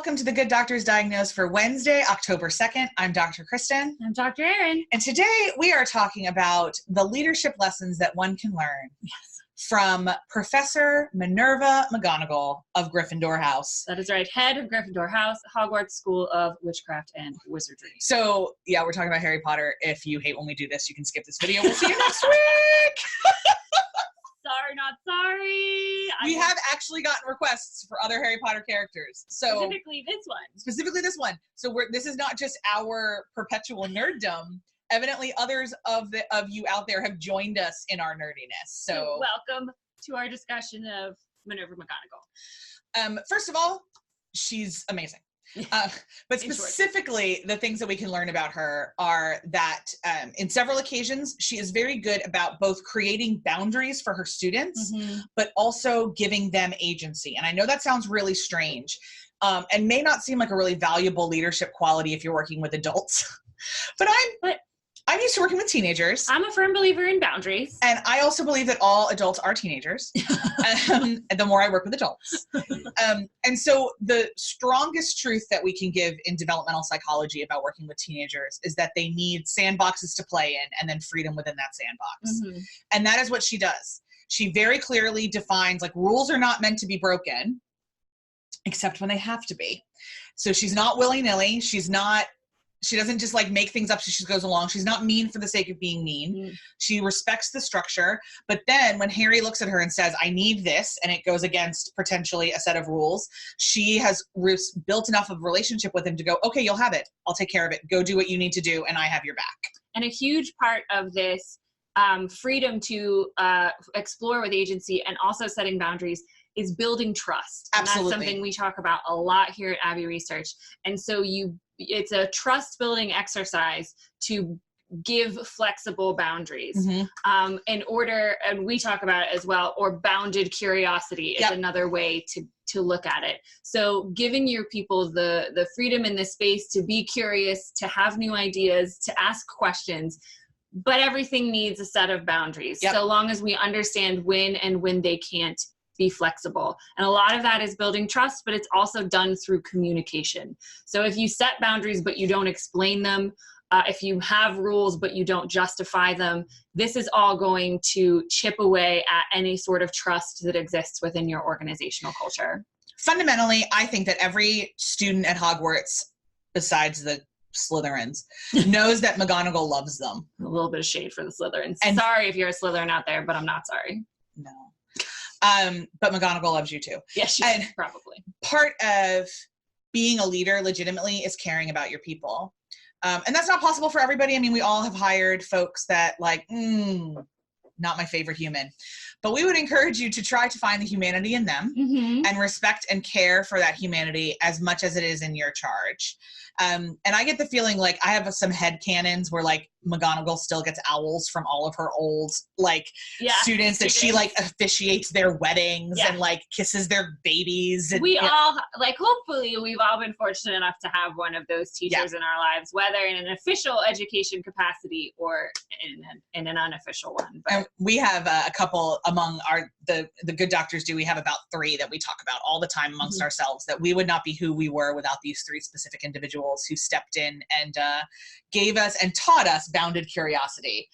welcome to the Good Doctors Diagnose for Wednesday, October 2nd. I'm Dr. Kristen. I'm Dr. Erin. And today we are talking about the leadership lessons that one can learn from Professor Minerva McGonagall of Gryffindor House. That is right. Head of Gryffindor House, Hogwarts School of Witchcraft and Wizardry. So, yeah, we're talking about Harry Potter. If you hate when we do this, you can skip this video. We'll see you next week. Sorry, not sorry. We have actually gotten requests for other Harry Potter characters. So specifically this one. So this is not just our perpetual nerddom. Evidently, others of you out there have joined us in our nerdiness. So welcome to our discussion of Minerva McGonagall. First of all, she's amazing. But specifically, the things that we can learn about her are that in several occasions, she is very good about both creating boundaries for her students, but also giving them agency. And I know that sounds really strange and may not seem like a really valuable leadership quality if you're working with adults. But I'm used to working with teenagers. I'm a firm believer in boundaries. And I also believe that all adults are teenagers. And the more I work with adults. And so the strongest truth that we can give in developmental psychology about working with teenagers is that they need sandboxes to play in and then freedom within that sandbox. And that is what she does. She very clearly defines, like, rules are not meant to be broken, except when they have to be. So she's not willy-nilly. She doesn't just like make things up as she goes along. She's not mean for the sake of being mean. She respects the structure. But then when Harry looks at her and says, I need this, and it goes against potentially a set of rules, she has built enough of a relationship with him to go, okay, you'll have it. I'll take care of it. Go do what you need to do, and I have your back. And a huge part of this freedom to explore with agency and also setting boundaries is building trust. Absolutely. And that's something we talk about a lot here at Abbey Research. And so it's a trust building exercise to give flexible boundaries in order, and we talk about it as well, or bounded curiosity is another way to look at it. So giving your people the freedom and the space to be curious, to have new ideas, to ask questions, but everything needs a set of boundaries. So long as we understand when and when they can't be flexible. And a lot of that is building trust, but it's also done through communication. So if you set boundaries, but you don't explain them, if you have rules, but you don't justify them, this is all going to chip away at any sort of trust that exists within your organizational culture. Fundamentally, I think that every student at Hogwarts, besides the Slytherins, knows that McGonagall loves them. A little bit of shade for the Slytherins. And sorry if you're a Slytherin out there, but I'm not sorry. No. But McGonagall loves you too. Yes, she does, probably. Part of being a leader legitimately is caring about your people. And that's not possible for everybody. I mean, we all have hired folks that like, not my favorite human. But we would encourage you to try to find the humanity in them and respect and care for that humanity as much as it is in your charge. And I get the feeling like I have some headcanons where like McGonagall still gets owls from all of her old students that she like officiates their weddings and like kisses their babies. And, we all like, hopefully we've all been fortunate enough to have one of those teachers in our lives, whether in an official education capacity or in an unofficial one. But. And we have a couple among the good doctors we have about 3 that we talk about all the time amongst ourselves, that we would not be who we were without these 3 specific individuals who stepped in and gave us and taught us bounded curiosity.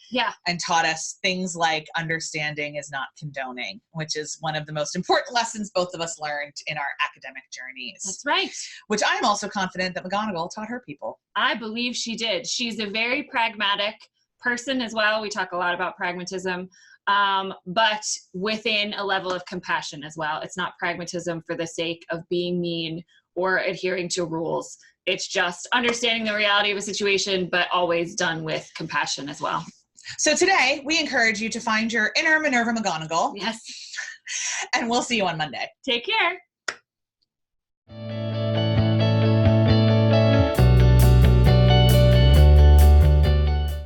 And taught us things like understanding is not condoning, which is one of the most important lessons both of us learned in our academic journeys. That's right. Which I'm also confident that McGonagall taught her people. I believe she did. She's a very pragmatic person as well. We talk a lot about pragmatism, but within a level of compassion as well. It's not pragmatism for the sake of being mean or adhering to rules. It's just understanding the reality of a situation, but always done with compassion as well. So today, we encourage you to find your inner Minerva McGonagall. Yes. And we'll see you on Monday. Take care.